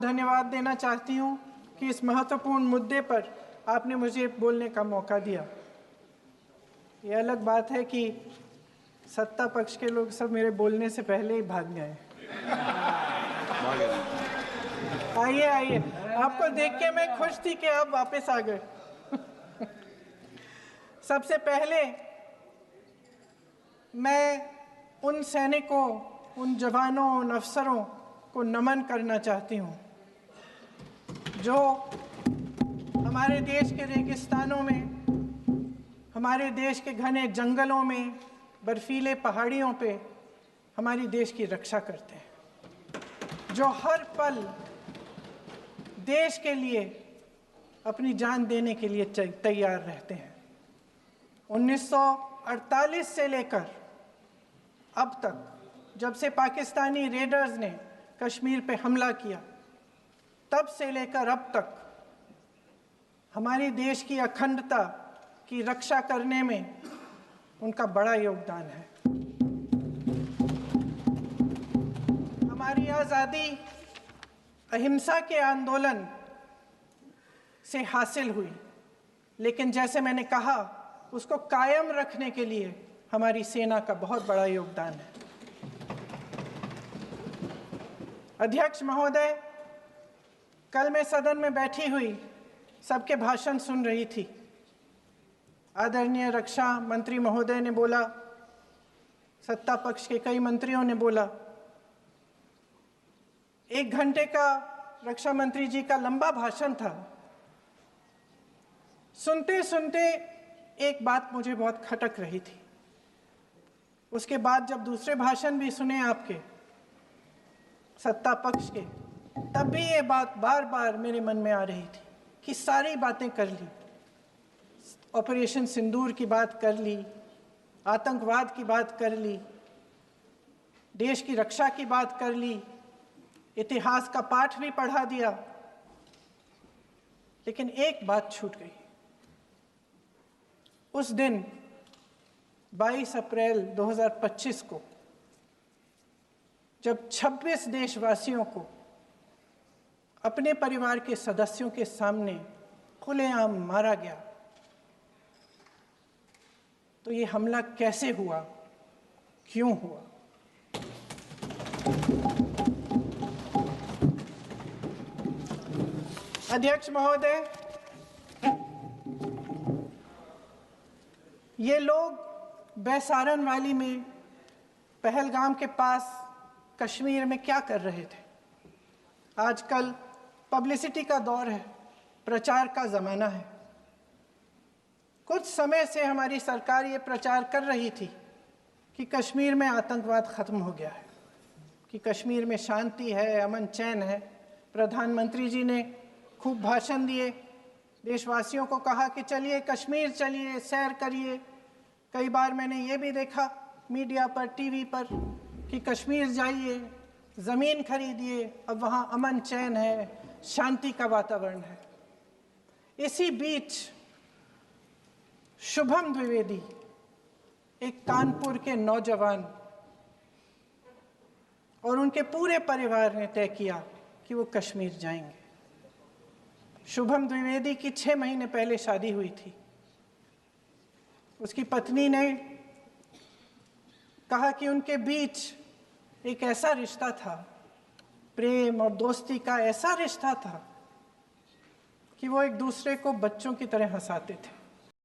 धन्यवाद देना चाहती हूँ कि इस महत्वपूर्ण मुद्दे पर आपने मुझे बोलने का मौका दिया। ये अलग बात है कि सत्ता पक्ष के लोग सब मेरे बोलने से पहले ही भाग गए। आइए आइए, आपको देख के मैं खुश थी कि आप वापस आ गए। सबसे पहले मैं उन सैनिकों, उन जवानों, उन अफसरों को नमन करना चाहती हूँ जो हमारे देश के रेगिस्तानों में, हमारे देश के घने जंगलों में, बर्फीले पहाड़ियों पे हमारी देश की रक्षा करते हैं, जो हर पल देश के लिए अपनी जान देने के लिए तैयार रहते हैं। 1948 से लेकर अब तक, जब से पाकिस्तानी रेडर्स ने कश्मीर पे हमला किया, तब से लेकर अब तक हमारे देश की अखंडता की रक्षा करने में उनका बड़ा योगदान है। हमारी आज़ादी अहिंसा के आंदोलन से हासिल हुई, लेकिन जैसे मैंने कहा, उसको कायम रखने के लिए हमारी सेना का बहुत बड़ा योगदान है। अध्यक्ष महोदय, कल मैं सदन में बैठी हुई सबके भाषण सुन रही थी। आदरणीय रक्षा मंत्री महोदय ने बोला, सत्ता पक्ष के कई मंत्रियों ने बोला। 1 घंटे का रक्षा मंत्री जी का लंबा भाषण था। सुनते सुनते एक बात मुझे बहुत खटक रही थी। उसके बाद जब दूसरे भाषण भी सुने आपके सत्ता पक्ष के, तब भी ये बात बार बार मेरे मन में आ रही थी कि सारी बातें कर ली, ऑपरेशन सिंदूर की बात कर ली, आतंकवाद की बात कर ली, देश की रक्षा की बात कर ली, इतिहास का पाठ भी पढ़ा दिया, लेकिन एक बात छूट गई। उस दिन 22 अप्रैल 2025 को जब 26 देशवासियों को अपने परिवार के सदस्यों के सामने खुलेआम मारा गया, तो ये हमला कैसे हुआ, क्यों हुआ? अध्यक्ष महोदय, ये लोग बैसारन वैली में, पहलगाम के पास कश्मीर में क्या कर रहे थे? आजकल पब्लिसिटी का दौर है, प्रचार का ज़माना है। कुछ समय से हमारी सरकार ये प्रचार कर रही थी कि कश्मीर में आतंकवाद ख़त्म हो गया है, कि कश्मीर में शांति है, अमन चैन है। प्रधानमंत्री जी ने खूब भाषण दिए, देशवासियों को कहा कि चलिए कश्मीर चलिए, सैर करिए। कई बार मैंने ये भी देखा मीडिया पर, टीवी पर, कि कश्मीर जाइए, ज़मीन खरीदिए, अब वहाँ अमन चैन है, शांति का वातावरण है। इसी बीच शुभम द्विवेदी, एक कानपुर के नौजवान, और उनके पूरे परिवार ने तय किया कि वो कश्मीर जाएंगे। शुभम द्विवेदी की 6 महीने पहले शादी हुई थी। उसकी पत्नी ने कहा कि उनके बीच एक ऐसा रिश्ता था, प्रेम और दोस्ती का ऐसा रिश्ता था कि वो एक दूसरे को बच्चों की तरह हंसाते थे।